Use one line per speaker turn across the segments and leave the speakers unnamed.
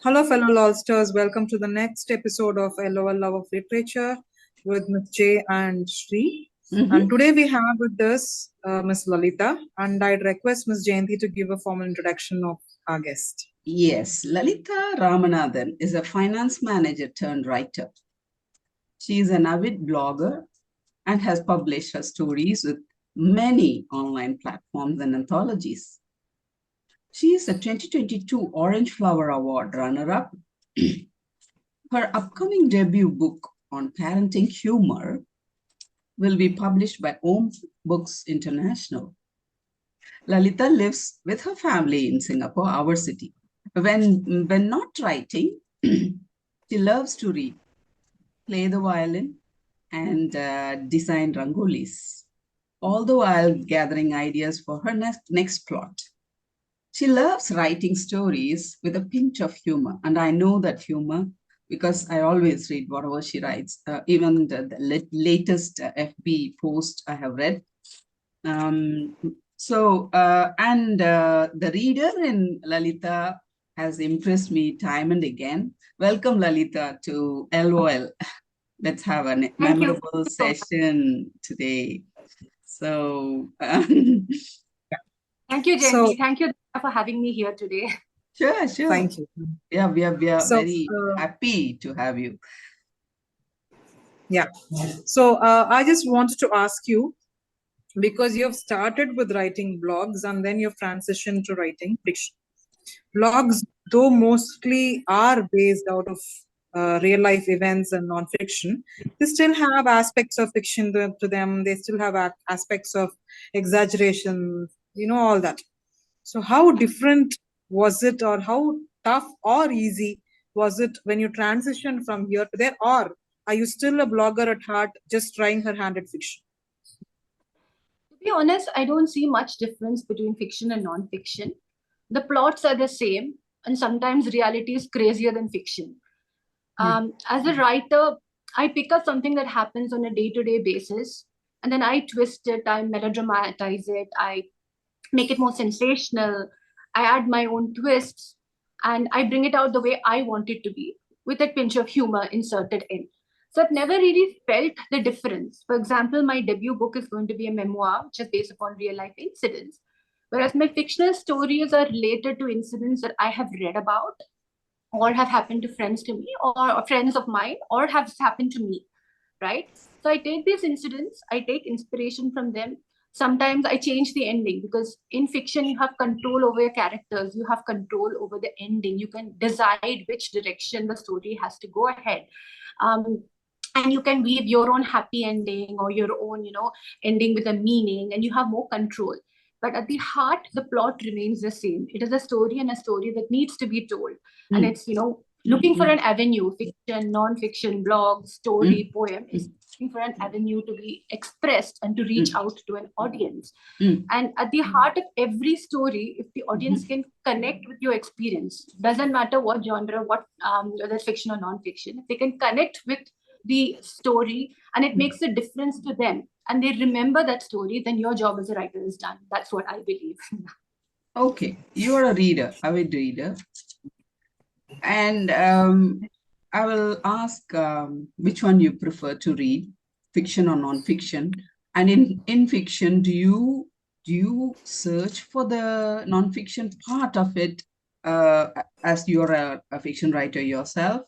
Hello, fellow LOLsters. Welcome to the next episode of LOL Love of Literature with Ms. J and Shri. And today we have with us Ms. Lalitha, and I'd request Ms. Jayanti to give a formal introduction of our guest.
Yes, Lalitha Ramanathan is a finance manager turned writer. She is an avid blogger and has published her stories with many online platforms and anthologies. She is a 2022 Orange Flower Award runner-up. Her upcoming debut book on parenting humor will be published by Om Books International. Lalitha lives with her family in Singapore, our city. When not writing, she loves to read, play the violin, and design Rangolis, all the while gathering ideas for her next plot. She loves writing stories with a pinch of humor, and I know that humor because I always read whatever she writes, even the latest FB post I have read. The reader in Lalitha has impressed me time and again. Welcome, Lalitha, to LOL. Let's have a memorable session today. So,
thank you, Jenny. Thank you for having me here today.
Sure.
Thank you.
Yeah, we are very happy to have you.
Yeah. So I just wanted to ask you, because you've started with writing blogs and then you've transitioned to writing fiction. Blogs, though mostly are based out of real life events and non-fiction, they still have aspects of fiction to them. They still have aspects of exaggeration, all that. So how different was it, or how tough or easy was it when you transitioned from here to there, or are you still a blogger at heart, just trying her hand at fiction?
To be honest, I don't see much difference between fiction and non-fiction. The plots are the same, and sometimes reality is crazier than fiction. As a writer, I pick up something that happens on a day-to-day basis, and then I twist it, I melodramatize it, I make it more sensational, I add my own twists, and I bring it out the way I want it to be, with a pinch of humor inserted in. So I've never really felt the difference. For example, my debut book is going to be a memoir, which is based upon real life incidents, whereas my fictional stories are related to incidents that I have read about, or have happened to friends to me, or friends of mine, or have happened to me, right? So I take these incidents, I take inspiration from them. Sometimes I change the ending, because in fiction you have control over your characters, you have control over the ending, you can decide which direction the story has to go ahead. And you can weave your own happy ending or your own, ending with a meaning, and you have more control. But at the heart, the plot remains the same. It is a story, and a story that needs to be told. And it's, looking for an avenue, fiction, non-fiction, blog, story, poem, is looking for an avenue to be expressed and to reach out to an audience. And at the heart of every story, if the audience can connect with your experience, doesn't matter what genre, whether it's fiction or non-fiction, if they can connect with the story and it makes a difference to them and they remember that story, then your job as a writer is done. That's what I believe.
Okay, you are a reader, avid reader. And I will ask which one you prefer to read, fiction or non-fiction. And in fiction, do you search for the non-fiction part of it as you're a fiction writer yourself?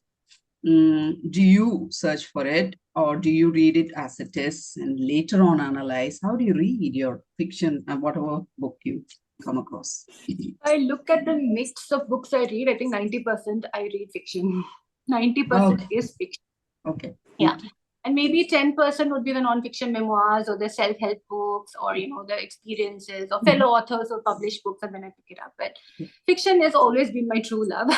Do you search for it, or do you read it as it is and later on analyze? How do you read your fiction and whatever book you come across?
I look at the mix of books I read. I think 90% I read fiction. 90% is fiction.
Okay.
Yeah. And maybe 10% would be the non-fiction memoirs or the self-help books or, the experiences or fellow authors or published books, and then I pick it up. But fiction has always been my true love.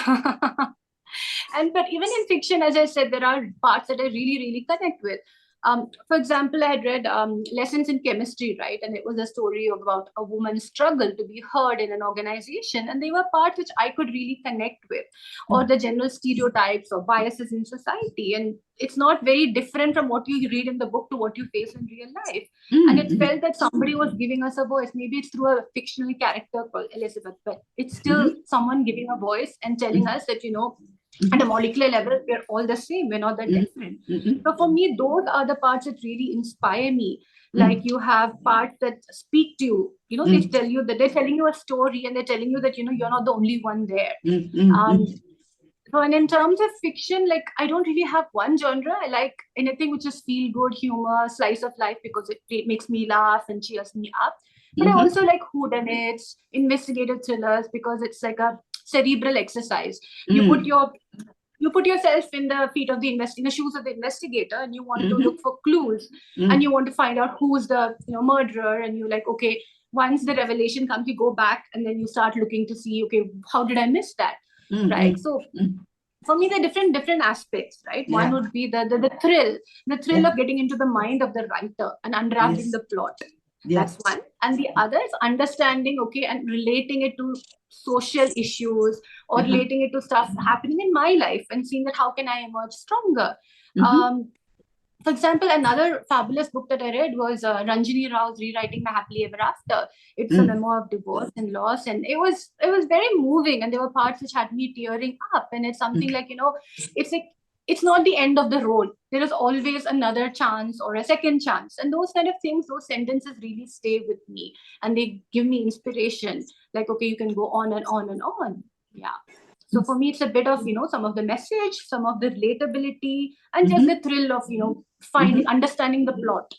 But even in fiction, as I said, there are parts that I really, really connect with. For example, I had read Lessons in Chemistry, right? And it was a story about a woman's struggle to be heard in an organization. And they were parts which I could really connect with, or the general stereotypes or biases in society. And it's not very different from what you read in the book to what you face in real life. And it felt that somebody was giving us a voice. Maybe it's through a fictional character called Elizabeth, but it's still someone giving a voice and telling us that, at a molecular level, we're all the same. We're not that different. So for me, those are the parts that really inspire me. Like you have parts that speak to you. They tell you that they're telling you a story, and they're telling you that you're not the only one there. So, and in terms of fiction, like I don't really have one genre. I like anything which is feel good humor, slice of life, because it makes me laugh and cheers me up. But I also like whodunits, investigative thrillers, because it's like a cerebral exercise. You put yourself in the feet of the in the shoes of the investigator, and you want to look for clues, and you want to find out who's the murderer, and you're like, okay, once the revelation comes, you go back and then you start looking to see, okay, how did I miss that? Right? So for me, there are different aspects, right? One would be the thrill of getting into the mind of the writer and unraveling the plot. That's one. And the other is understanding, okay, and relating it to social issues, or relating it to stuff happening in my life, and seeing that how can I emerge stronger. For example, another fabulous book that I read was Ranjini Rao's Rewriting My Happily Ever After. It's a memoir of divorce and loss, and it was very moving, and there were parts which had me tearing up. And it's something like, it's like, it's not the end of the road. There is always another chance or a second chance. And those kind of things, those sentences really stay with me, and they give me inspiration. Like, okay, you can go on and on and on. Yeah. So for me, it's a bit of, some of the message, some of the relatability, and just the thrill of, understanding the plot.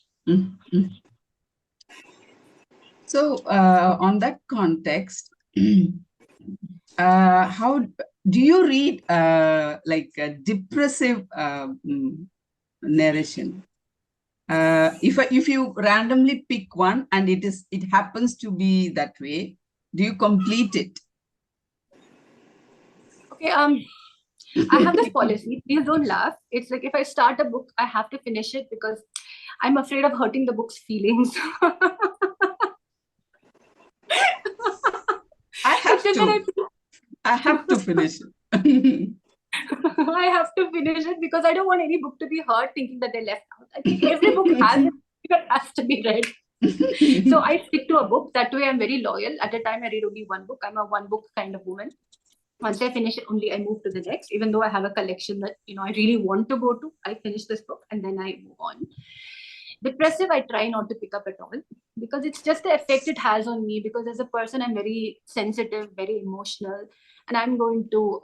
So on that context, how do you read like a depressive narration? If you randomly pick one and it happens to be that way, do you complete it?
Okay, I have this policy. Please don't laugh. It's like if I start a book, I have to finish it, because I'm afraid of hurting the book's feelings.
I have to finish it.
I have to finish it, because I don't want any book to be hurt thinking that they left out. I think every book has to be read. So I stick to a book. That way I'm very loyal. At a time, I read only one book. I'm a one book kind of woman. Once I finish it, only I move to the next. Even though I have a collection that I really want to go to, I finish this book and then I move on. Depressive, I try not to pick up at all, because it's just the effect it has on me. Because as a person, I'm very sensitive, very emotional, and I'm going to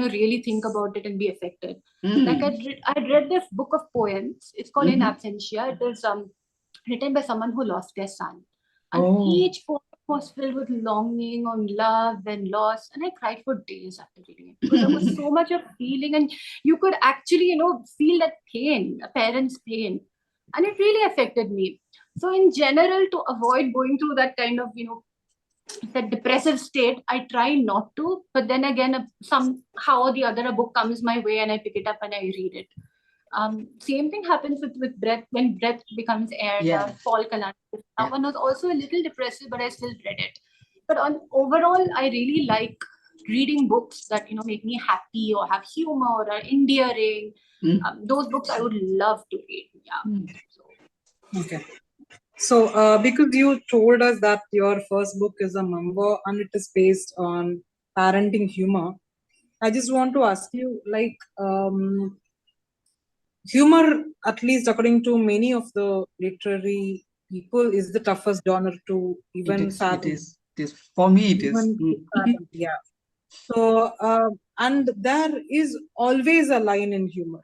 really think about it and be affected. Like I read this book of poems. It's called In Absentia. It is written by someone who lost their son, and each poem was filled with longing on love and loss, and I cried for days after reading it, because there was so much of feeling, and you could actually feel that pain, a parent's pain, and it really affected me. So in general, to avoid going through that kind of that depressive state, I try not to. But then again, somehow or the other, a book comes my way and I pick it up and I read it. Same thing happens with Breath. When Breath becomes air, the Paul Kalan. That one was also a little depressive, but I still read it. But overall, I really like reading books that make me happy, or have humor, or are endearing. Those books I would love to read.
Okay. So because you told us that your first book is a memoir and it is based on parenting humor, I just want to ask you, like, humor, at least according to many of the literary people, is the toughest genre to even fathom.
It is. For me, it is.
Yeah. So, and there is always a line in humor.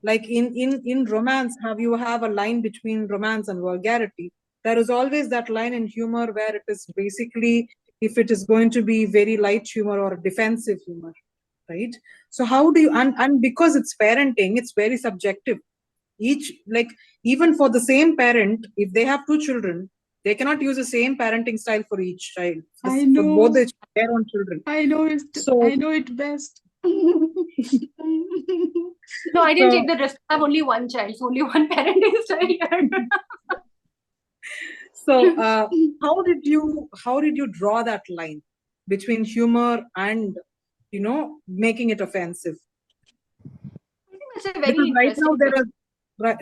Like in romance, you have a line between romance and vulgarity. There is always that line in humor where it is basically, if it is going to be very light humor or defensive humor, right? So how do you, and because it's parenting, it's very subjective. Even for the same parent, if they have two children, they cannot use the same parenting style for each child.
I know.
For both their own children.
I know it. I know it best.
No, I didn't
So-
take the risk. I have only one child, so only one parent is still here.
So, how did you draw that line between humor and, making it offensive?
I think that's a very
Because
interesting question.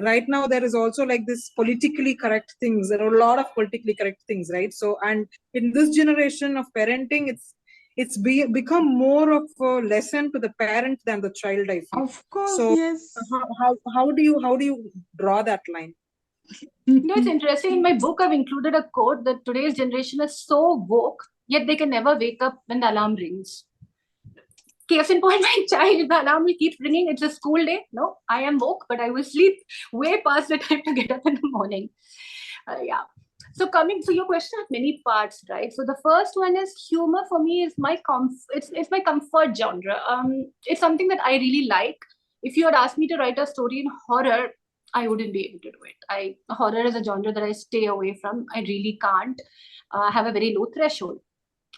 right now there is also like this politically correct things. There are a lot of politically correct things, right? So, and in this generation of parenting, become more of a lesson to the parent than the child, I feel.
Of course,
So
yes.
how do you draw that line?
It's interesting. In my book, I've included a quote that today's generation is so woke, yet they can never wake up when the alarm rings. Case in point, my child, the alarm will keep ringing. It's a school day. No, I am woke, but I will sleep way past the time to get up in the morning. Yeah. So your question has many parts, right? So the first one is humor for me is it's my comfort genre. It's something that I really like. If you had asked me to write a story in horror, I wouldn't be able to do it. Horror is a genre that I stay away from. I really can't. Have a very low threshold.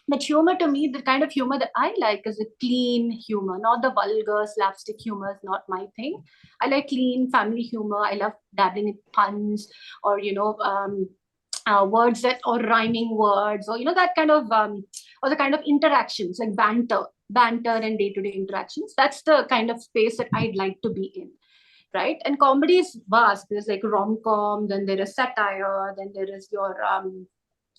But humor to me, the kind of humor that I like is a clean humor, not the vulgar slapstick humor is not my thing. I like clean family humor. I love dabbling in puns or, words or rhyming words or, that kind of, or the kind of interactions like banter and day-to-day interactions. That's the kind of space that I'd like to be in. Right. And comedy is vast. There's like rom-com, then there is satire, then there is your,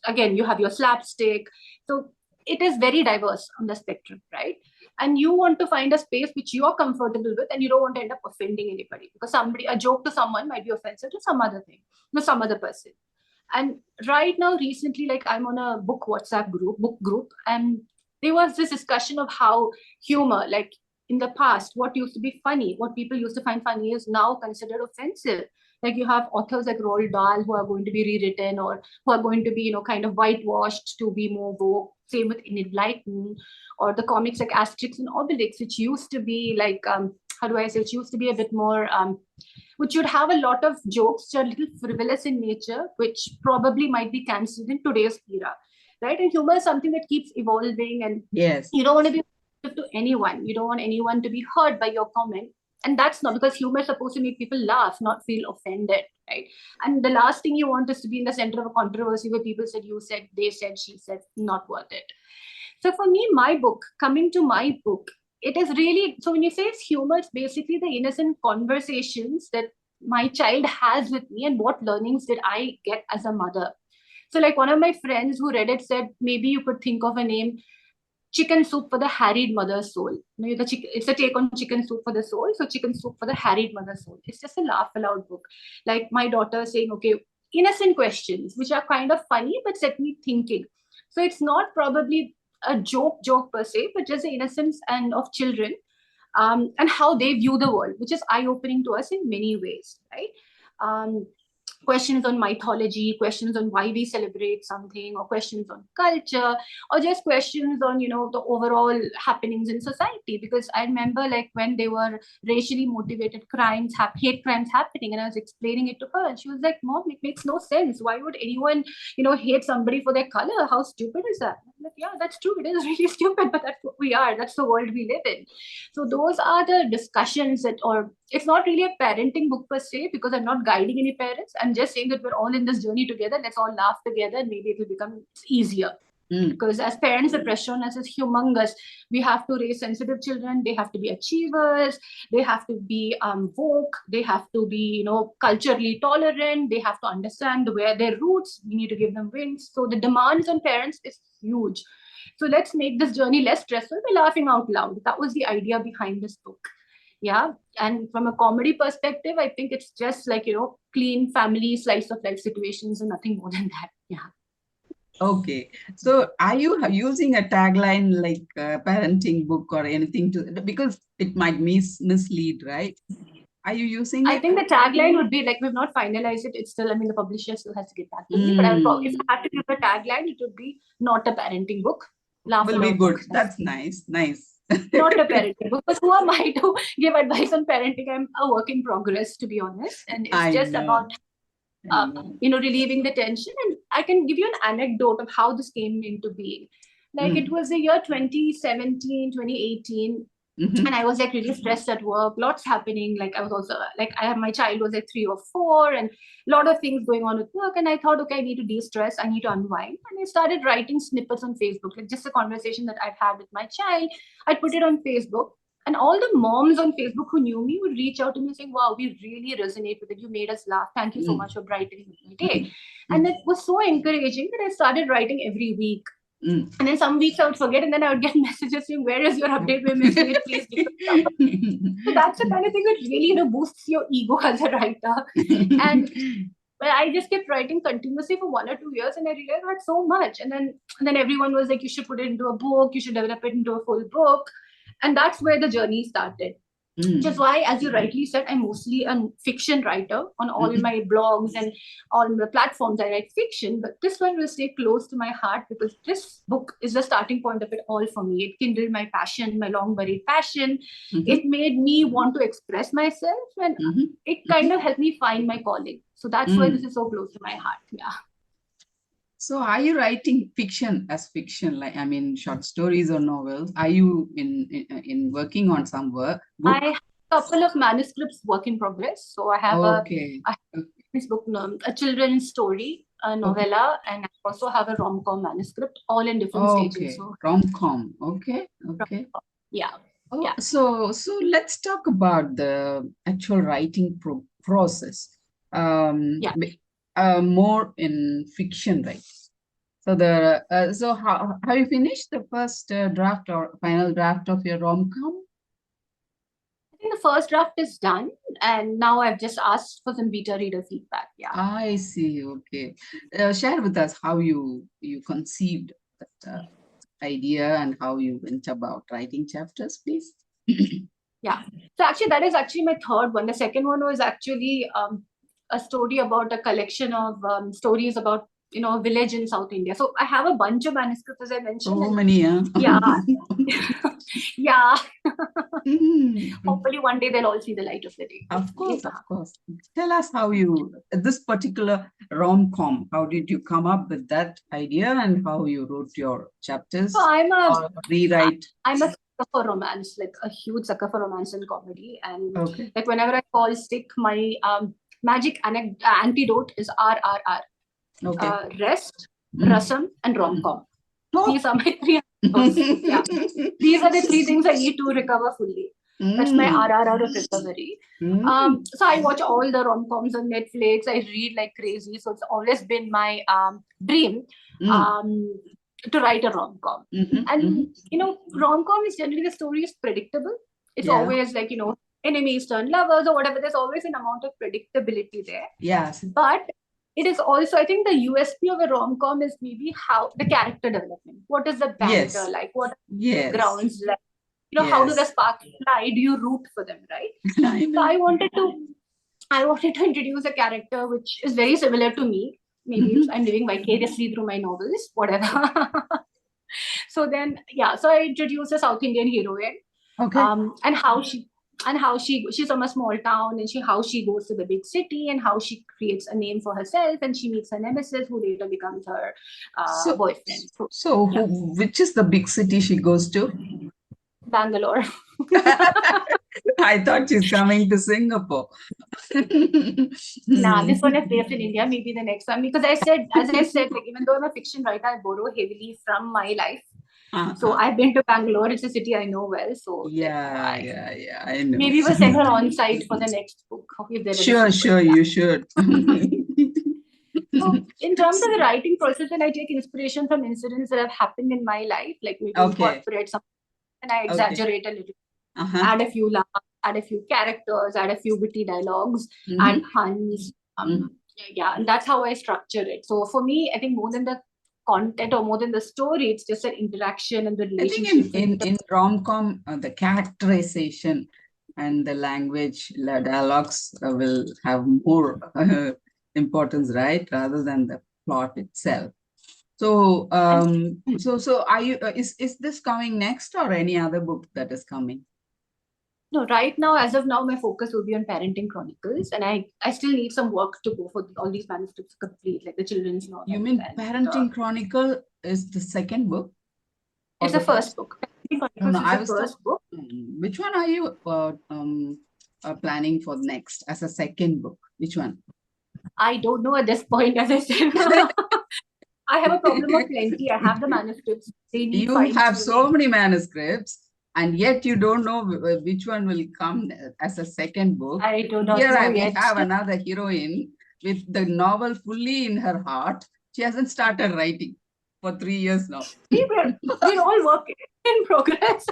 again, you have your slapstick. So it is very diverse on the spectrum, right? And you want to find a space which you're comfortable with and you don't want to end up offending anybody because a joke to someone might be offensive to some other thing, to some other person. And right now, recently, like I'm on a book group, and there was this discussion of how humor, like in the past, what used to be funny, what people used to find funny is now considered offensive. Like you have authors like Roald Dahl who are going to be rewritten or who are going to be, kind of whitewashed to be more woke. Same with Enid Blyton, or the comics like Asterix and Obelix, which used to be like, how do I say, which used to be a bit more, which would have a lot of jokes which are a little frivolous in nature, which probably might be cancelled in today's era, right? And humor is something that keeps evolving, and
Yes.
you don't want to be to anyone. You don't want anyone to be hurt by your comment. And that's not because humor is supposed to make people laugh, not feel offended, right? And the last thing you want is to be in the center of a controversy where people said, you said, they said, she said, not worth it. So for me, coming to my book, it is really, so when you say it's humor, it's basically the innocent conversations that my child has with me and what learnings did I get as a mother. So like one of my friends who read it said, maybe you could think of a name, Chicken Soup for the Harried Mother's Soul. It's a take on Chicken Soup for the Soul. So Chicken Soup for the Harried Mother's Soul. It's just a laugh aloud book. Like my daughter saying, okay, innocent questions, which are kind of funny, but set me thinking. So it's not probably a joke per se, but just the innocence and of children and how they view the world, which is eye-opening to us in many ways, right? Questions on mythology, questions on why we celebrate something, or questions on culture, or just questions on, the overall happenings in society. Because I remember like when they were racially motivated hate crimes happening, and I was explaining it to her, and she was like, Mom, it makes no sense. Why would anyone, hate somebody for their color? How stupid is that? I'm like, yeah, that's true. It is really stupid, but that's what we are. That's the world we live in. So those are the discussions or it's not really a parenting book per se, because I'm not guiding any parents. I'm just saying that we're all in this journey together. Let's all laugh together and maybe it will become easier. Because as parents, the pressure on us is humongous. We have to raise sensitive children. They have to be achievers. They have to be woke. They have to be, culturally tolerant. They have to understand where their roots. We need to give them wings. So the demands on parents is huge. So let's make this journey less stressful by laughing out loud. That was the idea behind this book. Yeah. And from a comedy perspective, I think it's just like, clean family slice of life situations and nothing more than that. Yeah.
Okay. So are you using a tagline like parenting book or anything because it might mislead, right? Are you using it?
I think the tagline would be like, we've not finalized it. It's still, the publisher still has to get back to me. But if I had to give a tagline, it would be not a parenting book.
Will be good. That's nice.
Not a parenting book. Because who am I to give advice on parenting? I'm a work in progress, to be honest. And it's just about, relieving the tension. And I can give you an anecdote of how this came into being. Like it was the year 2017, 2018.
Mhm.
And I was like really stressed at work, lots happening. Like I was also like, I have my child was like 3 or 4 and a lot of things going on with work. And I thought, okay, I need to de-stress, I need to unwind. And I started writing snippets on Facebook, like just a conversation that I've had with my child. I put it on Facebook. And all the moms on Facebook who knew me would reach out to me saying, wow, we really resonate with it. You made us laugh. Thank you so much for brightening my day. And it was so encouraging that I started writing every week.
Mm.
And then some weeks I would forget, and then I would get messages saying, where is your update? We're missing it. Please do it. So that's the kind of thing that really, boosts your ego as a writer. And well, I just kept writing continuously for 1 or 2 years, and I realized I had so much. And then everyone was like, you should put it into a book, you should develop it into a full book. And that's where the journey started. Which is why, as you rightly said, I'm mostly a fiction writer on all my blogs and on the platforms. I write fiction, but this one will stay close to my heart because this book is the starting point of it all for me. It kindled my passion, my long buried passion. It made me want to express myself, and it kind of helped me find my calling. So that's why this is so close to my heart. Yeah.
So are you writing fiction as fiction, like, I mean, short stories or novels? Are you in working on some book?
I have a couple of manuscripts work in progress. So I have
Okay.
this book, a children's story, a novella, and I also have a rom-com manuscript, all in different stages. So
Rom-com. Okay.
yeah.
Oh,
Yeah.
so let's talk about the actual writing process. More in fiction, right? So so how you finished the first draft or final draft of your rom-com?
I think the first draft is done, and now I've just asked for some beta reader feedback. Yeah.
I see. Okay. Share with us how you conceived that idea and how you went about writing chapters, please.
Yeah. So actually, that is actually my third one. The second one was actually a story about a collection of stories about a village in South India. So I have a bunch of manuscripts, as I mentioned.
So many, huh?
Yeah. Yeah. Hopefully one day they'll all see the light of the day.
Of course. Tell us how you, this particular rom-com, how did you come up with that idea and how you wrote your chapters?
So I'm a sucker for romance, like a huge sucker for romance and comedy. And like whenever I call sick, my magic antidote is RRR. Rest, rasam, and rom-com. These are my 3 yeah. These are the 3 things I need to recover fully. That's my RRR of recovery. So I watch all the rom-coms on Netflix. I read like crazy. So it's always been my dream to write a rom-com. And rom-com is generally, the story is predictable. It's always like, enemies turn lovers or whatever. There's always an amount of predictability there.
Yes.
But it is also, I think, the USP of a rom-com is maybe how the character development. What is the banter like? What are the grounds like? How do the sparks fly? Do you root for them, right? So I wanted to introduce a character which is very similar to me. Maybe I'm living vicariously through my novels, whatever. So then, so I introduced a South Indian heroine. And how she's from a small town, and how she goes to the big city, and how she creates a name for herself, and she meets a nemesis who later becomes her boyfriend.
So which is the big city she goes to?
Bangalore.
I thought she's coming to Singapore.
Nah, this one is based in India. Maybe the next one, because as I said, like, even though I'm a fiction writer, I borrow heavily from my life. So I've been to Bangalore. It's a city I know well. So
I know.
Maybe we'll send her on site for the next book. If there is
sure, you should.
So in terms of the writing process, and I take inspiration from incidents that have happened in my life, like maybe incorporate something, and I exaggerate a little, add a few laughs, add a few characters, add a few witty dialogues, and puns. And that's how I structure it. So for me, I think more than the content or more than the story, it's just an interaction and the relationship.
I think in rom-com, the characterization and the language, the dialogues will have more importance, right, rather than the plot itself. So so are you is this coming next, or any other book that is coming?
No, right now, as of now, my focus will be on Parenting Chronicles, and I still need some work to go for all these manuscripts to complete, like the children's novel.
You mean Parenting Chronicle is the second book?
It's the first book.
No,
Chronicles
I
is the
was
first book.
which one are you planning for next as a second book? Which one?
I don't know at this point, as I said. I have a problem of plenty. I have the manuscripts. They need
You
fine
have so
tuning.
many manuscripts, and yet you don't know which one will come as a second book.
I do not
Here
know
we
yet.
have another heroine with the novel fully in her heart. She hasn't started writing for 3 years now.
See, we're all work in progress.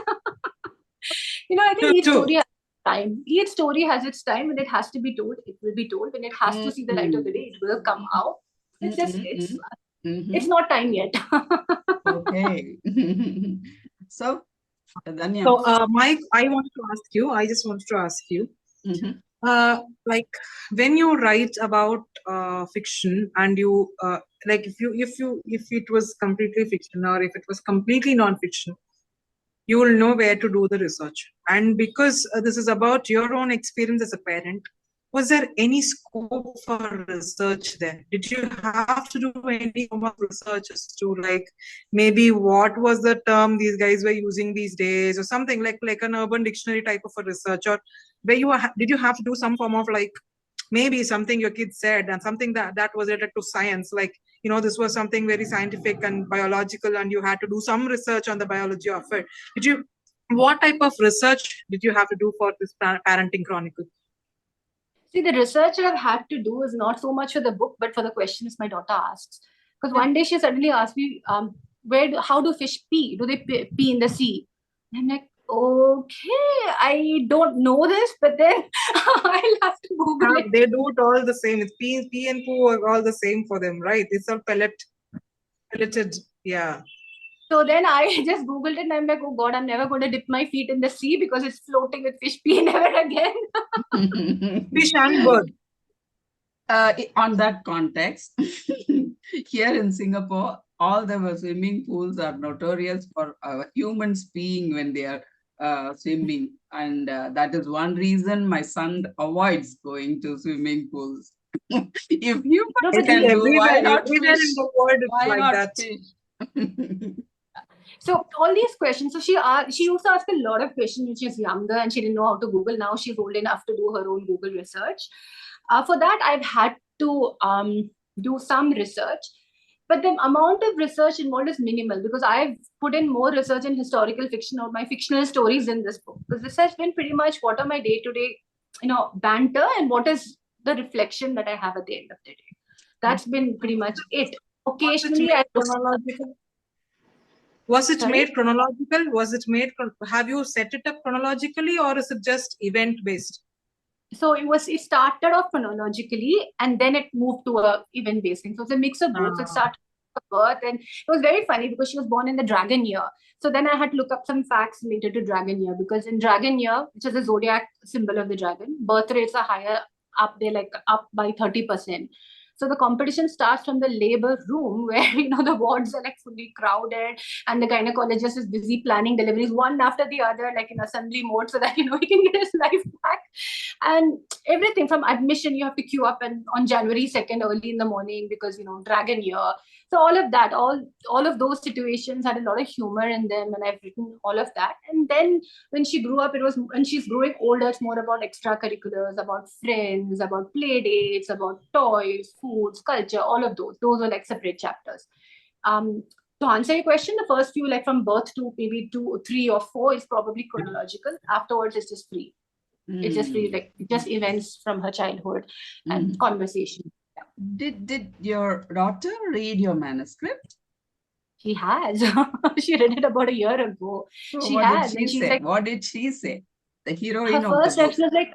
I think each story has time. Each story has its time when it has to be told. It will be told. When it has to see the light of the day, it will come out. It's just it's not time yet.
Okay. So, Danya.
So, Mike, I just wanted to ask you, like when you write about fiction and you like if it was completely fiction or if it was completely non-fiction, you will know where to do the research. And because this is about your own experience as a parent, was there any scope for research there? Did you have to do any form of research as to like maybe what was the term these guys were using these days or something like an urban dictionary type of a research, or where did you have to do some form of like maybe something your kids said and something that was related to science, like this was something very scientific and biological and you had to do some research on the biology of it? What type of research did you have to do for this parenting chronicle?
See, the research that I've had to do is not so much for the book, but for the questions my daughter asks. Because one day she suddenly asked me, how do fish pee? Do they pee in the sea? And I'm like, okay, I don't know this, but then I'll have to Google it.
They do it all the same. It's pee and poo are all the same for them, right? It's all pelleted. Yeah.
So then I just Googled it and I'm like, oh God, I'm never going to dip my feet in the sea because it's floating with fish pee never again.
Fish and bird.
On that context, here in Singapore, all the swimming pools are notorious for humans peeing when they are swimming. And that is one reason my son avoids going to swimming pools. If humans can do, why not fish?
Everywhere in the world, it's
Why
like
not
that.
fish?
So all these questions. So she used to ask a lot of questions when she was younger and she didn't know how to Google. Now she's old enough to do her own Google research. For that, I've had to do some research, but the amount of research involved is minimal because I've put in more research in historical fiction or my fictional stories in this book. Because this has been pretty much what are my day-to-day, banter and what is the reflection that I have at the end of the day. That's been pretty much it. Occasionally,
Was it made chronological? Have you set it up chronologically or is it just event based?
So it started off chronologically and then it moved to a event based thing. So it's a mix of both. So it started with birth and it was very funny because she was born in the dragon year. So then I had to look up some facts related to dragon year because in dragon year, which is the zodiac symbol of the dragon, birth rates are higher up. They're like up by 30%. So the competition starts from the labor room where, the wards are like fully crowded and the gynecologist is busy planning deliveries one after the other, like in assembly mode so that, he can get his life back. And everything from admission, you have to queue up and on January 2nd early in the morning because, dragon year. So all of that, all of those situations had a lot of humor in them and I've written all of that. And then when she grew up, when she's growing older, it's more about extracurriculars, about friends, about play dates, about toys, foods, culture, all of those. Those are like separate chapters. To answer your question, the first few, like from birth to maybe 2, 3 or 4 is probably chronological. Afterwards, it's just free. It's just free, like just events from her childhood and conversation.
Did your daughter read your manuscript?
She has. She read it about a year ago.
So
she
what
has.
did she say? Like, what did she say? The heroine
her
of
first
the book.
reaction was like,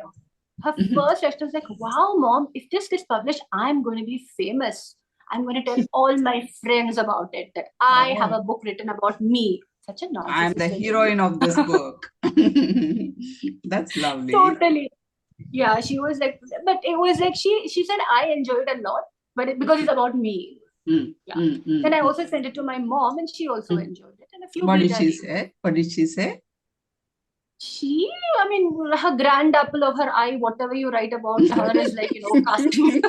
first reaction was like, wow, mom, if this gets published, I'm going to be famous. I'm going to tell all my friends about it, that I have a book written about me. Such a nonsense.
I'm the heroine of this book. That's lovely.
Totally. Yeah, she was like, but it was like, she said, I enjoyed it a lot, but because it's about me. Then I also sent it to my mom and she also enjoyed it. And a few
What did she say? What did she say?
Her grand apple of her eye, whatever you write about her is like, casting.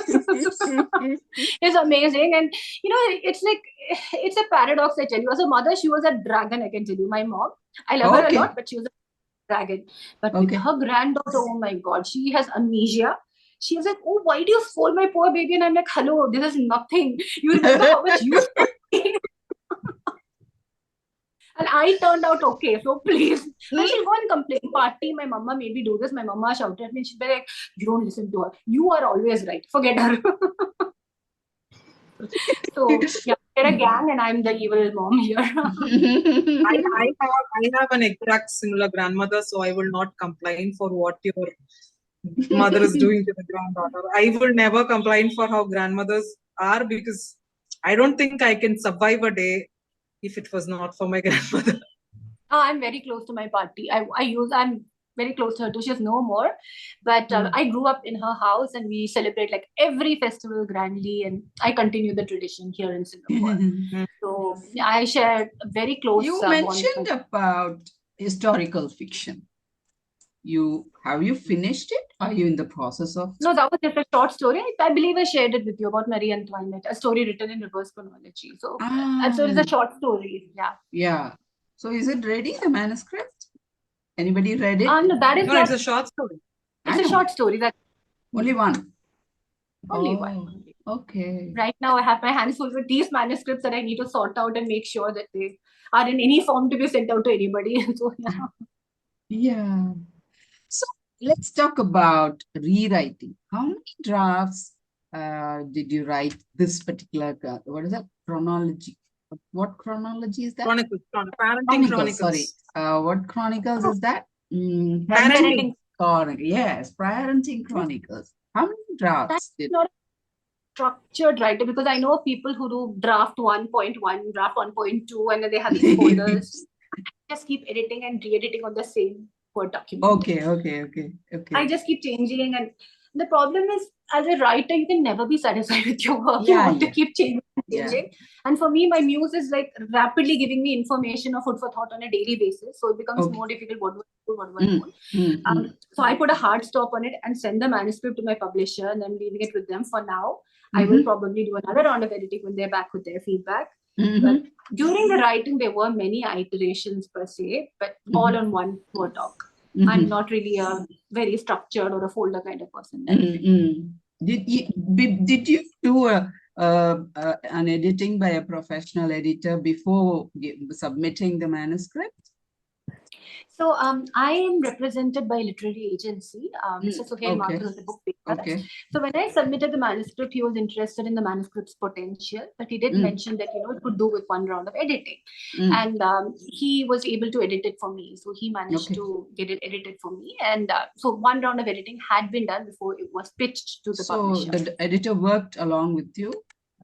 It's amazing. And, it's like, it's a paradox, I tell you. As a mother, she was a dragon, I can tell you, my mom. I love her a
Okay.
lot, but she was a dragon. But with
Okay.
her granddaughter, oh my God, she has amnesia. She was like, oh, why do you scold my poor baby? And I'm like, hello, this is nothing. You remember how much you scolded me? And I turned out okay, so please. And she'll go and complain, party, my mama maybe do this. My mama shouted at me, she'll be like, you don't listen to her. You are always right. Forget her. So yeah, get a gang and I'm the evil mom here.
I have an exact similar grandmother, so I will not complain for what your mother is doing to the granddaughter. I will never complain for how grandmothers are, because I don't think I can survive a day if it was not for my grandmother.
I'm very close to my party. I'm very close to her too. She has no more, but I grew up in her house and we celebrate like every festival grandly, and I continue the tradition here in Singapore. So yeah, I share a very close
You
bond with
mentioned
my.
about historical fiction. Have you finished it? Are you in the process of?
No, that was just a short story. I believe I shared it with you about Marie Antoinette, a story written in reverse chronology. So, so it's a short story. Yeah.
Yeah. So is it ready, the manuscript? Anybody read it?
No, that is
No,
not.
it's a short story.
It's a short story. That
Only one.
only one.
Okay.
Right now, I have my hands full with these manuscripts that I need to sort out and make sure that they are in any form to be sent out to anybody. So yeah.
Yeah. So let's talk about rewriting. How many drafts did you write this particular, what is that, chronology? What chronology is that?
Chronicles, parenting chronicles.
Sorry. What chronicles is that?
Parenting.
Yes, parenting chronicles. How many drafts
That's
did?
not a structured writer, because I know people who do draft 1.1, draft 1.2, and then they have these folders. Just keep editing and re-editing on the same Word document.
Okay.
I just keep changing, and the problem is, as a writer, you can never be satisfied with your work.
Yeah,
You want
yeah.
to keep changing.
Yeah.
And for me, my muse is like rapidly giving me information or food for thought on a daily basis. So it becomes
Okay.
more difficult. What do I do? So I put a hard stop on it and send the manuscript to my publisher, and then leaving it with them for now. I will probably do another round of editing when they're back with their feedback. But during the writing, there were many iterations per se, but all on one Word doc. I'm not really a very structured or a folder kind of person.
Did you do an editing by a professional editor before submitting the manuscript?
So I am represented by a literary agency, Mr. Suhail Mathur of the book Papers.
Okay.
So when I submitted the manuscript, he was interested in the manuscript's potential, but he did mention that it could do with one round of editing, and he was able to edit it for me. So he managed to get it edited for me, and so one round of editing had been done before it was pitched to the publisher.
So the editor worked along with you.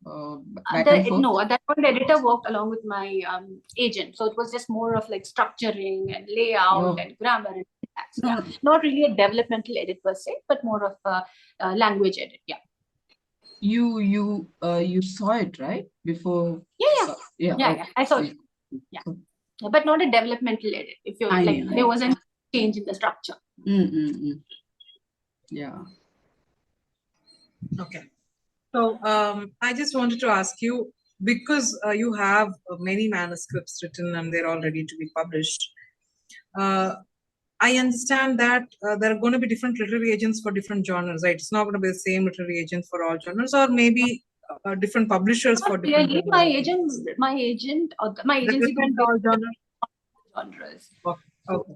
No, at that point the editor worked along with my agent, so it was just more of like structuring and layout and grammar and syntax. Not really a developmental edit per se, but more of a language edit.
You saw it, right, before?
Yeah, I saw it. But not a developmental edit. If you like, there wasn't change in the structure.
Yeah.
Okay. So I just wanted to ask you, because you have many manuscripts written and they're all ready to be published, I understand that there are going to be different literary agents for different genres, right? It's not going to be the same literary agent for all genres, or maybe different publishers for different genres.
My agency
represent all
genres.
Okay.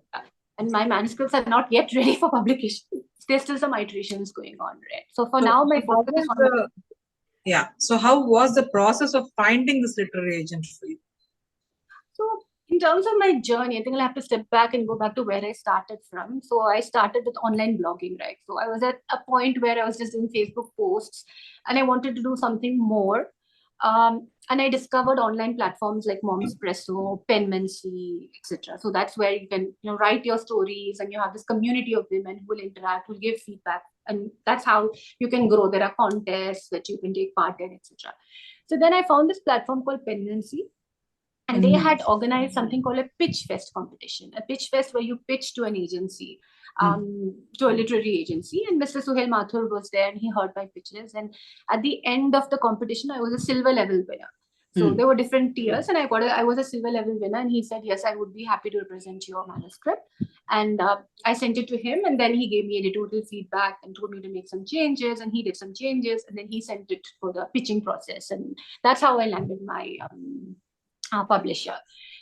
And my manuscripts are not yet ready for publication. There's still some iterations going on, right? So for now, my focus is on
So how was the process of finding this literary agent for you?
So in terms of my journey, I think I'll have to step back and go back to where I started from. So I started with online blogging, right? So I was at a point where I was just doing Facebook posts and I wanted to do something more. And I discovered online platforms like Momspresso, Penmancy, etc. So that's where you can write your stories, and you have this community of women who will interact, will give feedback, and that's how you can grow. There are contests that you can take part in, etc. So then I found this platform called Penmancy, and they had organized something called a pitch fest competition. A pitch fest where you pitch to an agency, to a literary agency, and Mr. Suhail Mathur was there and he heard my pitches. And at the end of the competition, I was a silver level winner. So there were different tiers, and I was a silver level winner, and he said, yes, I would be happy to represent your manuscript. And I sent it to him, and then he gave me editorial feedback and told me to make some changes, and he did some changes, and then he sent it for the pitching process. And that's how I landed my publisher.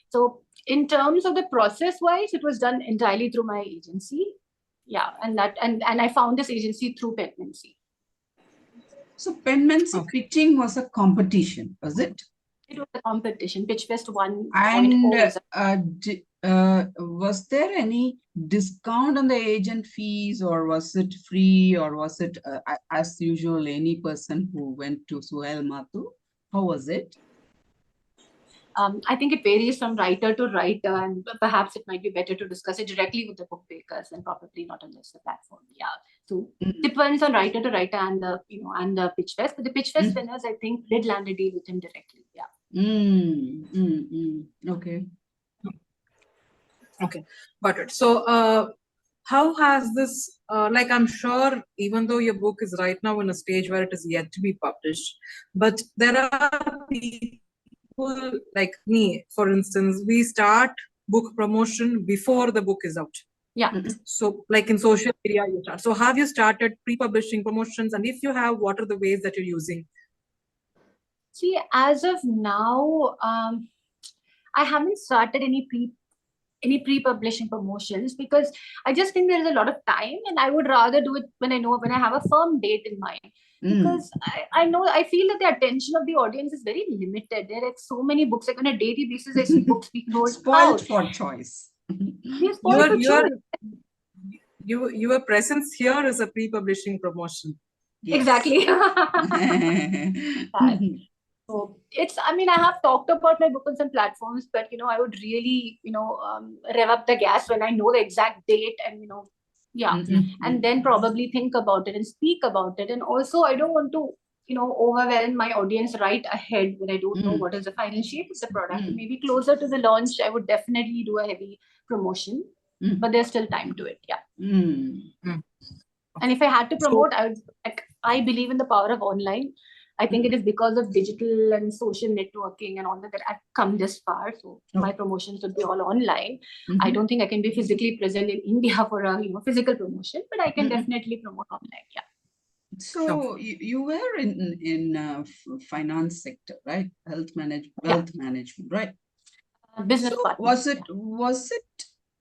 So in terms of the process wise, it was done entirely through my agency. Yeah, and I found this agency through Penmancy.
So Penmancy pitching was a competition, was it?
It was a competition, Pitchfest 1.0.
And was there any discount on the agent fees, or was it free, or was it as usual any person who went to Suhail Mathu? How was it?
I think it varies from writer to writer, and perhaps it might be better to discuss it directly with the book makers and probably not on this platform. Yeah, so depends on writer to writer and the pitch fest. But the pitch fest winners, I think, did land a deal with him directly. Yeah.
Okay.
Okay, got it. So, how has this, like, I'm sure, even though your book is right now in a stage where it is yet to be published, but there are people like me, for instance, we start book promotion before the book is out.
Yeah.
So, like in social media, you start. So, have you started pre-publishing promotions? And if you have, what are the ways that you're using?
See, as of now, I haven't started any pre-publishing promotions because I just think there is a lot of time, and I would rather do it when I have a firm date in mind. Because I feel that the attention of the audience is very limited. There are so many books, like on a daily basis, I see books being rolled
spoiled for choice.
Your presence here is a pre-publishing promotion.
Yes. Exactly. So I have talked about my book on some platforms, but I would really rev up the gas when I know the exact date and and then probably think about it and speak about it. And also I don't want to overwhelm my audience right ahead when I don't know what is the final shape of the product. Maybe closer to the launch I would definitely do a heavy promotion, but there's still time to it. And if I had to promote, I believe in the power of online. I think it is because of digital and social networking and all that I've come this far. So my promotions would be all online. I don't think I can be physically present in India for a physical promotion, but I can definitely promote online. Yeah.
So you were in finance sector, right? Wealth management, right?
Business partner.
Was it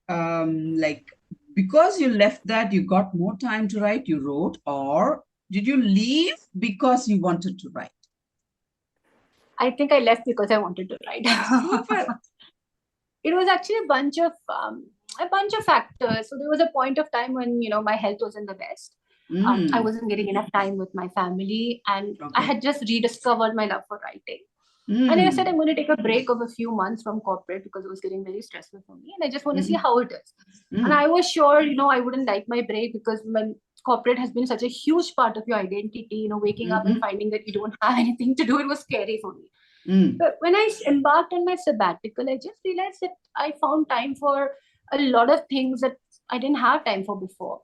like because you left that you got more time to write, you wrote, or did you leave because you wanted to write?
I think I left because I wanted to write.
Super.
It was actually a bunch of factors. So there was a point of time when my health wasn't the best. I wasn't getting enough time with my family, and I had just rediscovered my love for writing. And I said I'm going to take a break of a few months from corporate because it was getting very stressful for me, and I just want to see how it is. And I was sure I wouldn't like my break because when corporate has been such a huge part of your identity, waking up and finding that you don't have anything to do, it was scary for me. But when I embarked on my sabbatical, I just realized that I found time for a lot of things that I didn't have time for before.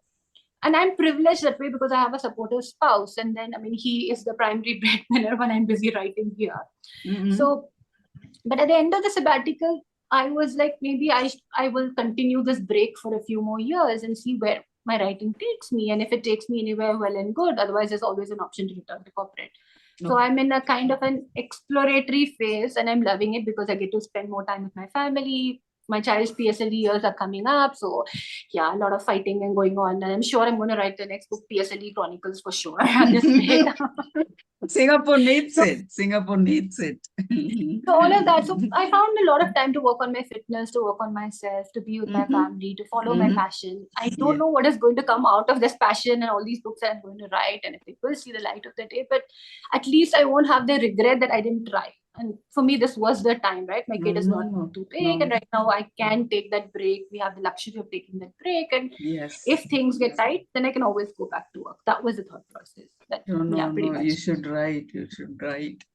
And I'm privileged that way because I have a supportive spouse. And then, he is the primary breadwinner when I'm busy writing here. So, but at the end of the sabbatical, I was like, maybe I will continue this break for a few more years and see where my writing takes me. And if it takes me anywhere, well and good. Otherwise, there's always an option to return to corporate. So I'm in a kind of an exploratory phase, and I'm loving it because I get to spend more time with my family. My child's PSLE years are coming up. So a lot of fighting and going on. And I'm sure I'm going to write the next book, PSLE Chronicles, for sure.
Singapore needs it. Singapore needs it.
So all of that. So I found a lot of time to work on my fitness, to work on myself, to be with my family, to follow my passion. I don't know what is going to come out of this passion and all these books that I'm going to write, and if it will see the light of the day, but at least I won't have the regret that I didn't try. And for me, this was the time, right? My kid is not too big, and right now I can take that break. We have the luxury of taking that break, and if things get tight, then I can always go back to work. That was the thought process. Pretty much.
You should write.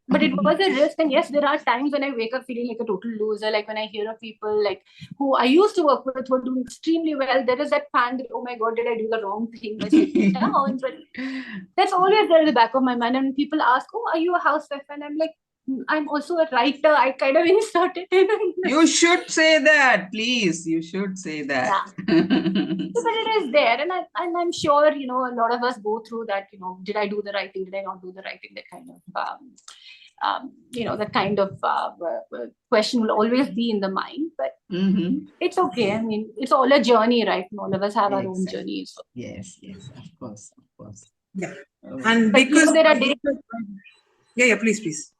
But it was a risk, and yes, there are times when I wake up feeling like a total loser. Like when I hear of people like who I used to work with who are doing extremely well, there is that pang that, oh my God, did I do the wrong thing by sitting down? But that's always there in the back of my mind. And when people ask, oh, are you a housewife? And I'm like, I'm also a writer. I kind of inserted in.
You should say that, please. You should say that.
But it is there, and I'm sure a lot of us go through that. Did I do the writing? Did I not do the writing? That kind of that kind of question will always be in the mind. But it's okay. I mean, it's all a journey, right? And all of us have our own journeys. So.
Yes, of course.
Yeah, and
but
because
there are days.
Yeah, please.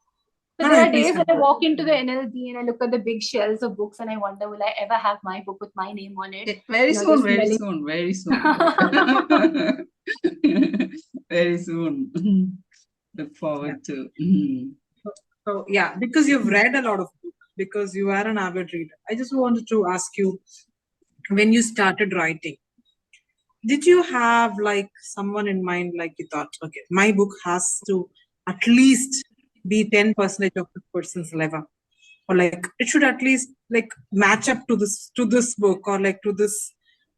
So there are days when I walk into the NLB and I look at the big shelves of books and I wonder, will I ever have my book with my name on it?
Very soon. Very soon. Look forward to.
So yeah, because you've read a lot of books, because you are an avid reader, I just wanted to ask you, when you started writing, did you have like someone in mind, like you thought, okay, my book has to at least be 10% of the person's level, or like it should at least like match up to this book, or like to this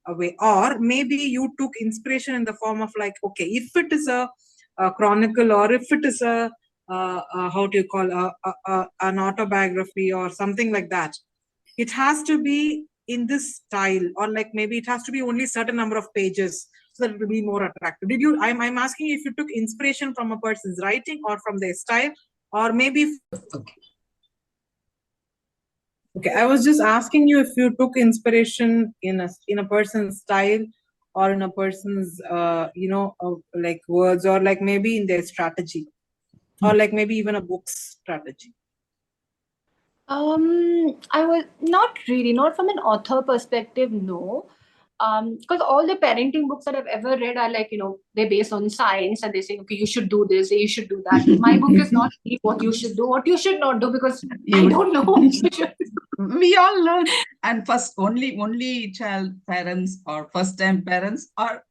way, or maybe you took inspiration in the form of like, okay, if it is a chronicle, or if it is a how do you call an autobiography or something like that, it has to be in this style, or like maybe it has to be only certain number of pages so that it will be more attractive. Did you? I'm asking if you took inspiration from a person's writing or from their style, or maybe. Okay, I was just asking you if you took inspiration in a person's style, or in a person's like words, or like maybe in their strategy, or like maybe even a book's strategy.
I was not from an author perspective, no. Because all the parenting books that I've ever read are like, they're based on science and they say, okay, you should do this, you should do that. My book is not what you should do, what you should not do, because I don't know what you should do.
We all learn. And first, only child parents or first time parents are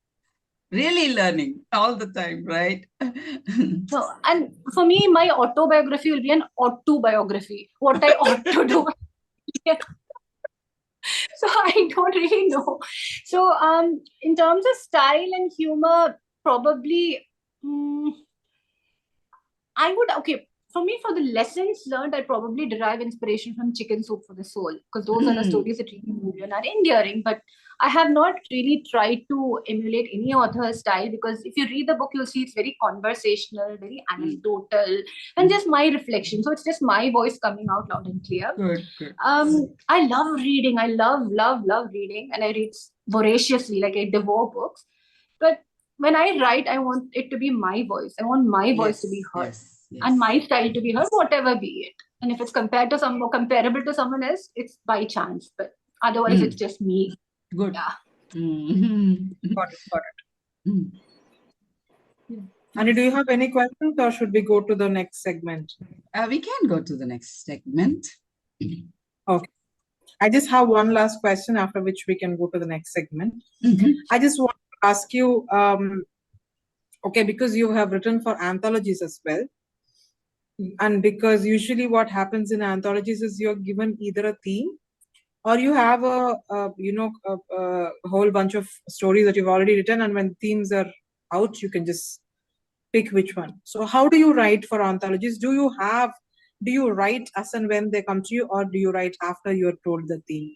really learning all the time, right?
So, and for me, my autobiography will be an autobiography, what I ought to do. Yeah. So I don't really know. So in terms of style and humor, probably I would, for me, for the lessons learned, I probably derive inspiration from Chicken Soup for the Soul, because those are the stories that really move you and are endearing. But I have not really tried to emulate any author's style, because if you read the book, you'll see it's very conversational, very anecdotal, and just my reflection. So it's just my voice coming out loud and clear.
Good.
I love reading. I love reading, and I read voraciously, like I devour books. But when I write, I want it to be my voice. I want my voice to be heard. And my style to be heard, whatever be it. And if it's comparable to someone else, it's by chance. But otherwise, it's just me.
Good.
Yeah.
Got it. And do you have any questions, or should we go to the next segment?
We can go to the next segment.
Okay. I just have one last question, after which we can go to the next segment. I just want to ask you, okay, because you have written for anthologies as well, and because usually what happens in anthologies is you're given either a theme, or you have a whole bunch of stories that you've already written, and when themes are out, you can just pick which one. So how do you write for anthologies? Do you write as and when they come to you, or do you write after you're told the theme?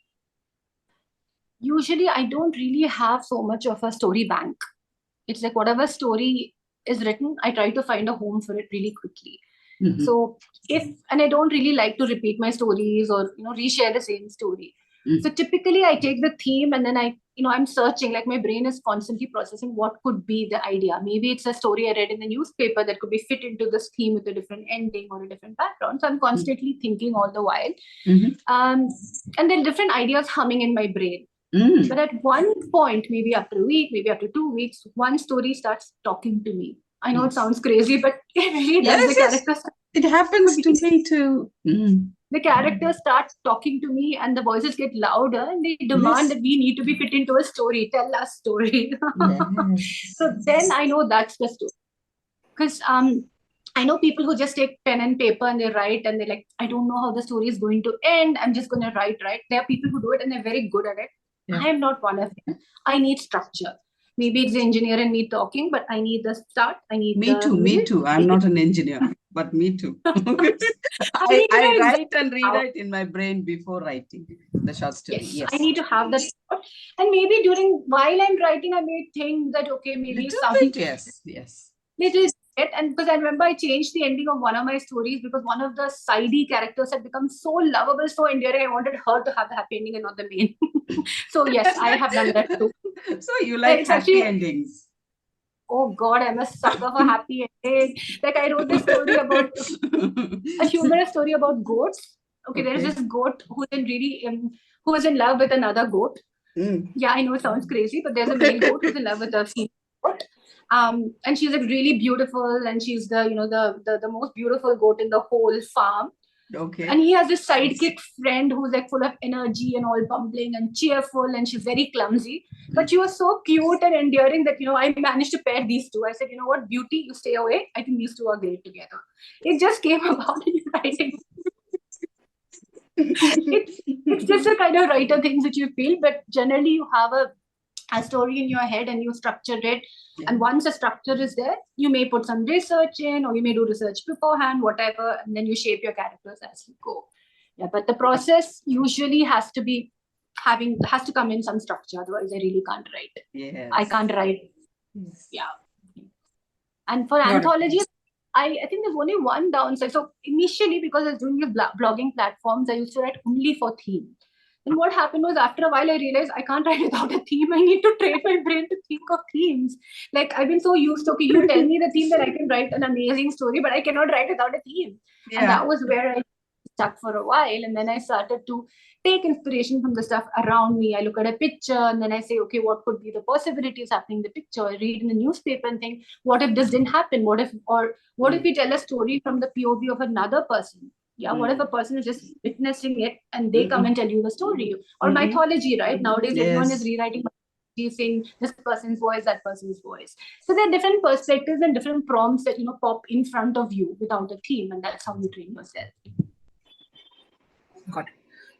Usually, I don't really have so much of a story bank. It's like whatever story is written, I try to find a home for it really quickly. So and I don't really like to repeat my stories or reshare the same story. So typically I take the theme, and then I'm searching, like my brain is constantly processing what could be the idea. Maybe it's a story I read in the newspaper that could be fit into this theme with a different ending or a different background. So I'm constantly thinking all the while. And then different ideas humming in my brain. But at one point, maybe after a week, maybe after 2 weeks, one story starts talking to me. I know it sounds crazy, but it really does.
Yes. It happens to me too.
The characters start talking to me, and the voices get louder, and they demand that we need to be fit into a story. Tell us story. So then I know that's the story. Because I know people who just take pen and paper and they write, and they're like, I don't know how the story is going to end. I'm just going to write. There are people who do it and they're very good at it. I am not one of them. I need structure. Maybe it's the engineer and me talking, but I need the start. I need
Me
the
too, me
music.
too. I'm not an engineer, but me too. I
know
write and
exactly how.
rewrite in my brain before writing the short story.
Yes,
Yes.
I need to have that thought. And maybe while I'm writing, I may think that, okay, maybe
Little
something
bit, yes, yes.
little bit. And because I remember I changed the ending of one of my stories because one of the sidey characters had become so lovable, so endearing. I wanted her to have the happy ending and not the main. So yes, I have done that too.
So you like
It's
happy
actually,
endings.
oh God, I'm a sucker for happy endings. Like I wrote this story about a humorous story about goats. Okay, there is this goat who is in love with another goat. Yeah, I know it sounds crazy, but there's a male goat who's in love with a female goat. And she's like really beautiful, and she's the most beautiful goat in the whole farm.
Okay.
And he has this sidekick friend who's like full of energy and all bumbling and cheerful, and she's very clumsy. But she was so cute and endearing that, I managed to pair these two. I said, you know what, beauty, you stay away. I think these two are great together. It just came about in writing. It's just a kind of writer things that you feel, but generally you have a story in your head and you structure it.
Yeah.
And once a structure is there, you may put some research in, or you may do research beforehand, whatever, and then you shape your characters as you go. Yeah, but the process usually has to come in some structure. Otherwise, I really can't write.
Yes.
I can't write.
Yes.
Yeah. And for anthologies, I think there's only one downside. So initially, because I was doing the blogging platforms, I used to write only for theme. And what happened was, after a while, I realized I can't write without a theme. I need to train my brain to think of themes. Like I've been so used to, okay, you tell me the theme that I can write an amazing story, but I cannot write without a theme. Yeah. And that was where I stuck for a while. And then I started to take inspiration from the stuff around me. I look at a picture and then I say, okay, what could be the possibilities happening in the picture? I read in the newspaper and think, what if this didn't happen? What if we tell a story from the POV of another person? Yeah, what if a person is just witnessing it and they come and tell you the story? Or mythology, right? Nowadays, everyone is rewriting mythology, saying this person's voice, that person's voice. So there are different perspectives and different prompts that, pop in front of you without a theme, and that's how you train yourself.
Got it.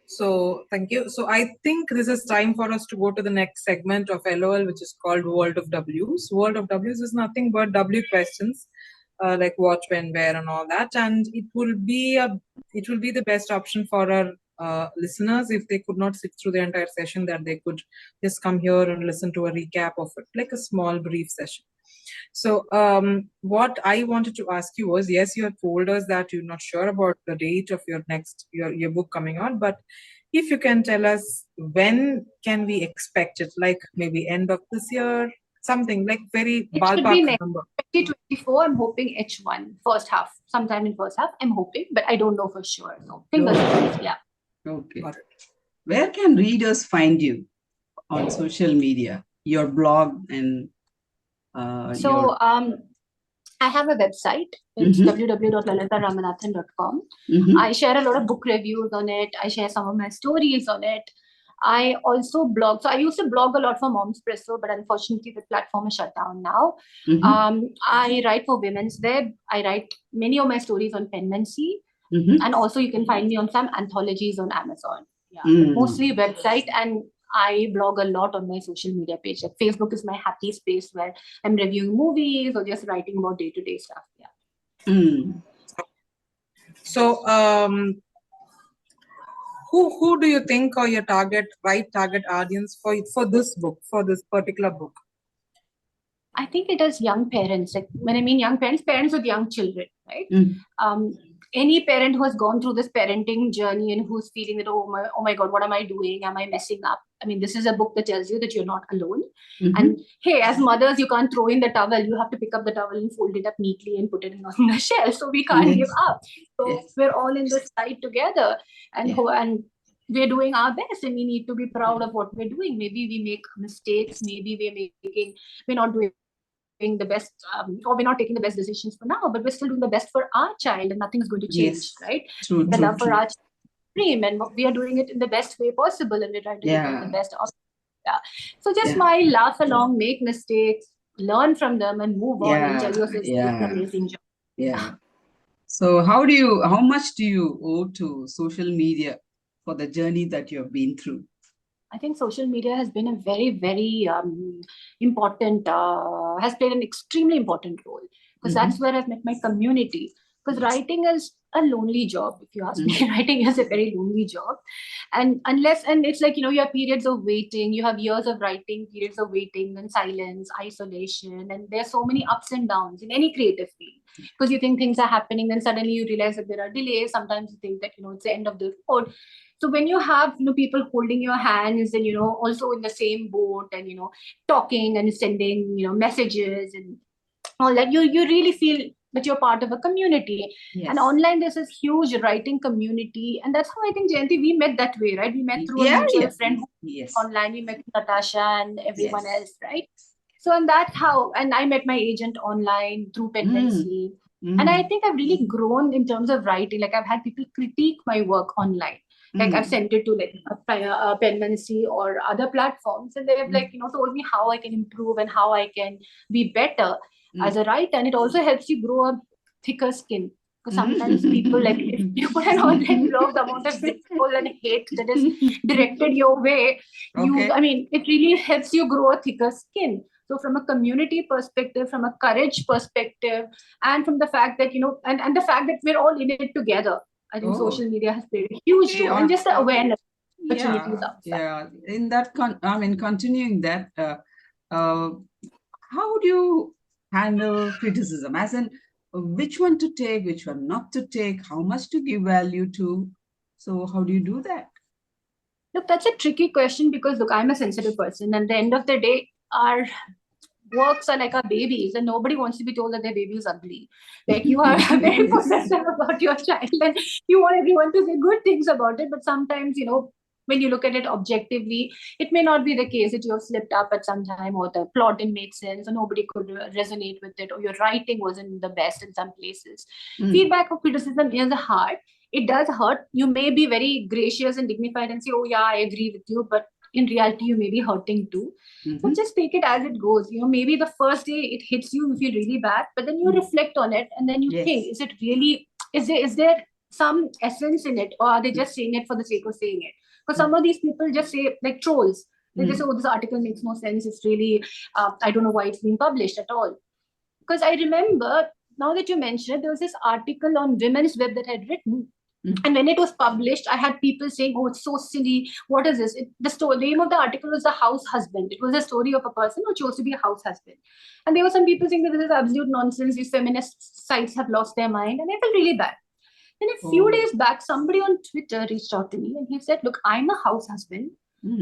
So thank you. So I think this is time for us to go to the next segment of LOL, which is called World of W's. World of W's is nothing but W questions, like what, when, where, and all that. And it will be the best option for our listeners, if they could not sit through the entire session, that they could just come here and listen to a recap of it, like a small brief session. So what I wanted to ask you was, yes, you have told us that you're not sure about the date of your book coming out, but if you can tell us, when can we expect it? Like maybe end of this year, something like very ballpark number.
2024, I'm hoping H1, first half, sometime in first half, I'm hoping, but I don't know for sure. So fingers crossed, yeah.
Okay. Where can readers find you on social media, your blog and
I have a website. It's www.lalitha.ramanathan.com. I share a lot of book reviews on it. I share some of my stories on it. I also blog. So I used to blog a lot for Momspresso, but unfortunately the platform is shut down now. I write for Women's Web. I write many of my stories on Penmancy. And also you can find me on some anthologies on Amazon. Yeah, mostly website, and I blog a lot on my social media page. Like Facebook is my happy space where I'm reviewing movies or just writing about day-to-day stuff. Yeah.
So who do you think are your target audience for this book, for this particular book?
I think it is young parents. Like when I mean young parents with young children, right? Any parent who has gone through this parenting journey and who's feeling that, oh my God, what am I doing? Am I messing up? I mean, this is a book that tells you that you're not alone. And hey, as mothers, you can't throw in the towel. You have to pick up the towel and fold it up neatly and put it on the shelf. So we can't give up. So we're all in this fight together, and we're doing our best, and we need to be proud of what we're doing. Maybe we make mistakes. Maybe we're not doing the best, or we're not taking the best decisions for now, but we're still doing the best for our child, and nothing's going to change, right?
True,
the love for our dream, and we are doing it in the best way possible, and we're trying to give them the best option. So just smile, laugh along, make mistakes, learn from them, and move on, and tell yourself it's an amazing job.
So how much do you owe to social media for the journey that you have been through?
I think social media has been a very, very important, has played an extremely important role, because that's where I've met my community. Because writing is a lonely job, if you ask me. Writing is a very lonely job. And it's like, you have periods of waiting, you have years of writing, periods of waiting, then silence, isolation, and there's so many ups and downs in any creative field. Because you think things are happening, then suddenly you realize that there are delays. Sometimes you think that, it's the end of the road. So when you have, people holding your hands and, also in the same boat and, talking and sending, messages and all that, you really feel that you're part of a community.
Yes.
And online, there's this huge writing community. And that's how I think, Jayanti, we met that way, right? We met through a mutual friend online. We met Natasha and everyone else, right? So, and that's how, and I met my agent online through penmancy. And I think I've really grown in terms of writing. Like, I've had people critique my work online. Like, I've sent it to like a penmancy or other platforms, and they've like, told me how I can improve and how I can be better as a writer. And it also helps you grow a thicker skin. Because sometimes people, like, if you put an online blog, the amount of vitriol and hate that is directed your way, it really helps you grow a thicker skin. So from a community perspective, from a courage perspective, and from the fact that, and the fact that we're all in it together, I think social media has played a huge role, and just the awareness opportunities outside.
Yeah, in that, continuing that, how do you handle criticism? As in, which one to take, which one not to take, how much to give value to? So how do you do that?
Look, that's a tricky question because, look, I'm a sensitive person. And at the end of the day, our works are like our babies, and nobody wants to be told that their baby is ugly. Like, you are very possessive about your child and you want everyone to say good things about it. But sometimes, when you look at it objectively, it may not be the case that you have slipped up at some time, or the plot didn't make sense, or nobody could resonate with it, or your writing wasn't the best in some places. Feedback or criticism is hard. It does hurt. You may be very gracious and dignified and say, oh yeah, I agree with you, but in reality, you may be hurting too. So just take it as it goes. Maybe the first day it hits you, you feel really bad, but then you reflect on it and then you think, is it really, is there some essence in it, or are they just saying it for the sake of saying it? Because some of these people just say, like trolls, they just say, oh, this article makes no sense. It's really, I don't know why it's being published at all. Because I remember, now that you mentioned it, there was this article on Women's Web that I had written. And when it was published, I had people saying, oh, it's so silly. What is this? The name of the article was The House Husband. It was a story of a person who chose to be a house husband. And there were some people saying that this is absolute nonsense. These feminist sites have lost their mind. And I felt really bad. Then a few days back, somebody on Twitter reached out to me and he said, look, I'm a house husband.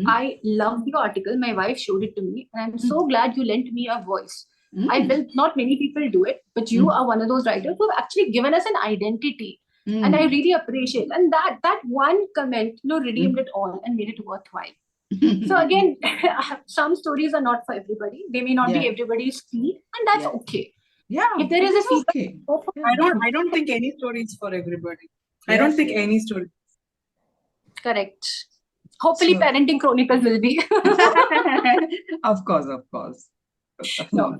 I love the article. My wife showed it to me. And I'm so glad you lent me a voice. I felt not many people do it, but you are one of those writers who have actually given us an identity. And I really appreciate. And that one comment, redeemed it all and made it worthwhile. So again, some stories are not for everybody. They may not be everybody's feed, and that's okay.
Yeah.
If there is a feedback,
I don't think any story is for everybody. I don't think any story.
Correct. Hopefully, Parenting Chronicles will be.
Of course.
No,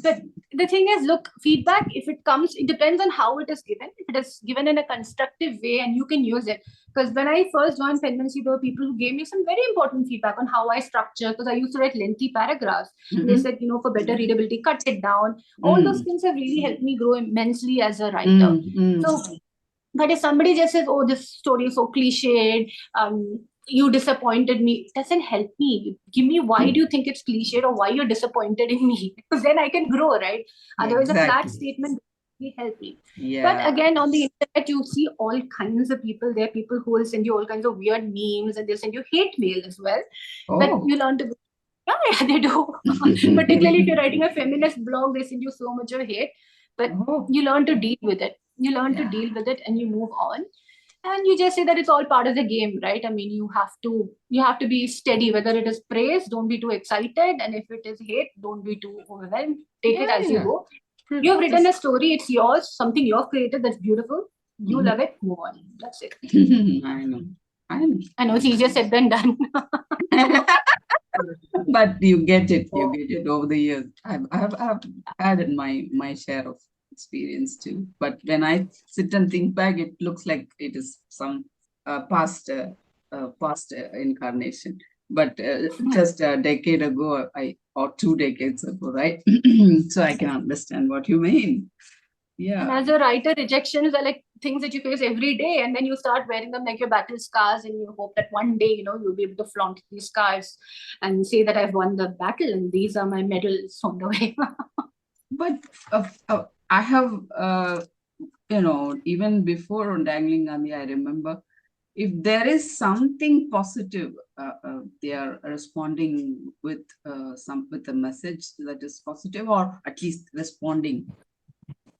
but the thing is, look, feedback, if it comes, it depends on how it is given. If it is given in a constructive way and you can use it. Because when I first joined penmancy, there were people who gave me some very important feedback on how I structure, because I used to write lengthy paragraphs. They said, for better readability, cut it down. All those things have really helped me grow immensely as a writer. So, but if somebody just says, oh, this story is so cliched, you disappointed me, it doesn't help me. Give me why do you think it's cliched, or why you're disappointed in me, because then I can grow, right? Otherwise, a flat statement will help me. But again, on the internet, you see all kinds of people. There are people who will send you all kinds of weird memes, and they'll send you hate mail as well. But you learn to, they do. Particularly if you're writing a feminist blog, they send you so much of hate. But you learn to deal with it. You learn to deal with it, and you move on. And you just say that it's all part of the game, right? I mean, you have to be steady. Whether it is praise, don't be too excited. And if it is hate, don't be too overwhelmed. Take it as you go. You have written a story. It's yours. Something you've created that's beautiful. You love it. Move on. That's it. I know it's easier said than done.
But you get it. You get it over the years. I've had my share of experience too. But when I sit and think back, it looks like it is some past incarnation. but just a decade ago, or 2 decades ago, right? So I can understand what you mean. Yeah.
And as a writer, rejections are like things that you face every day, and then you start wearing them like your battle scars, and you hope that one day, you'll be able to flaunt these scars and say that I've won the battle, and these are my medals on the way.
But I have, even before Dangling Gandhi, I remember, if there is something positive, they are responding with with a message that is positive, or at least responding.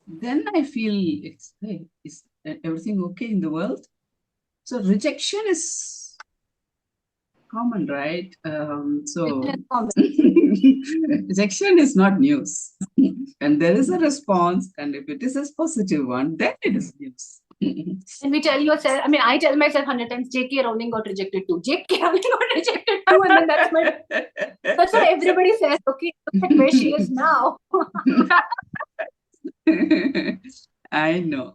Then I feel it's, hey, is everything okay in the world? So rejection is common, right? So rejection is not news. And there is a response, and if it is a positive one, then it is news.
And we tell yourself, I tell myself 100 times, J.K. Rowling got rejected too. J.K. Rowling got rejected too, and then that's what everybody says. Okay, look at where she is now.
I know.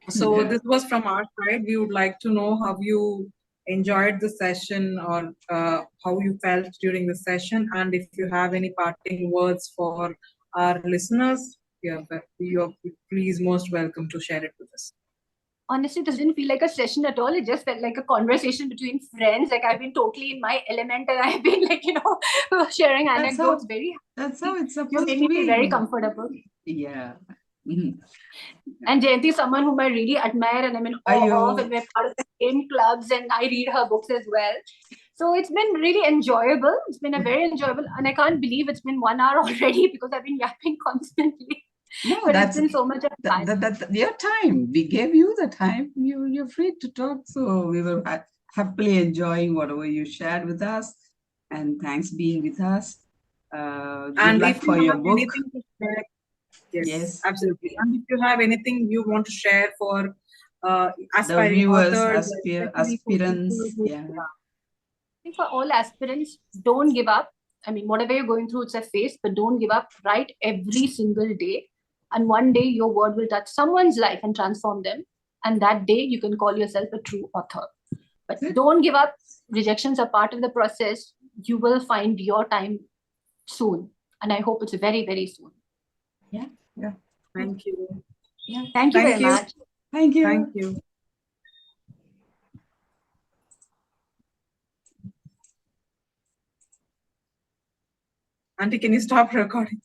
So
Yeah.
this was from our side. We would like to know how you enjoyed the session, or how you felt during the session, and if you have any parting words for our listeners, you're please most welcome to share it with us.
Honestly, this didn't feel like a session at all. It just felt like a conversation between friends. Like I've been totally in my element, and I've been like, sharing anecdotes.
That's how it's
You
supposed
made
to
me feel
be.
very comfortable.
Yeah.
And Jayanti is someone whom I really admire, and I'm in awe of, and we're part of the same clubs, and I read her books as well. So it's been really enjoyable. It's been a very enjoyable, and I can't believe it's been 1 hour already because I've been yapping constantly.
No,
but
that's
it's been so much of fun.
That your time. We gave you the time. You're free to talk. So we were happily enjoying whatever you shared with us. And thanks being with us. Good luck for your book.
Anything to share,
Yes,
absolutely. And if you have anything you want to share for
the
aspiring
viewers,
authors,
aspirants. Yeah.
I think for all aspirants, don't give up. Whatever you're going through, it's a phase, but don't give up. Write every single day. And one day your word will touch someone's life and transform them. And that day you can call yourself a true author. But don't give up. Rejections are part of the process. You will find your time soon. And I hope it's very, very soon.
Yeah.
Thank you.
Yeah. Thank you very much.
Thank you.
Thank you. Auntie, can you stop recording?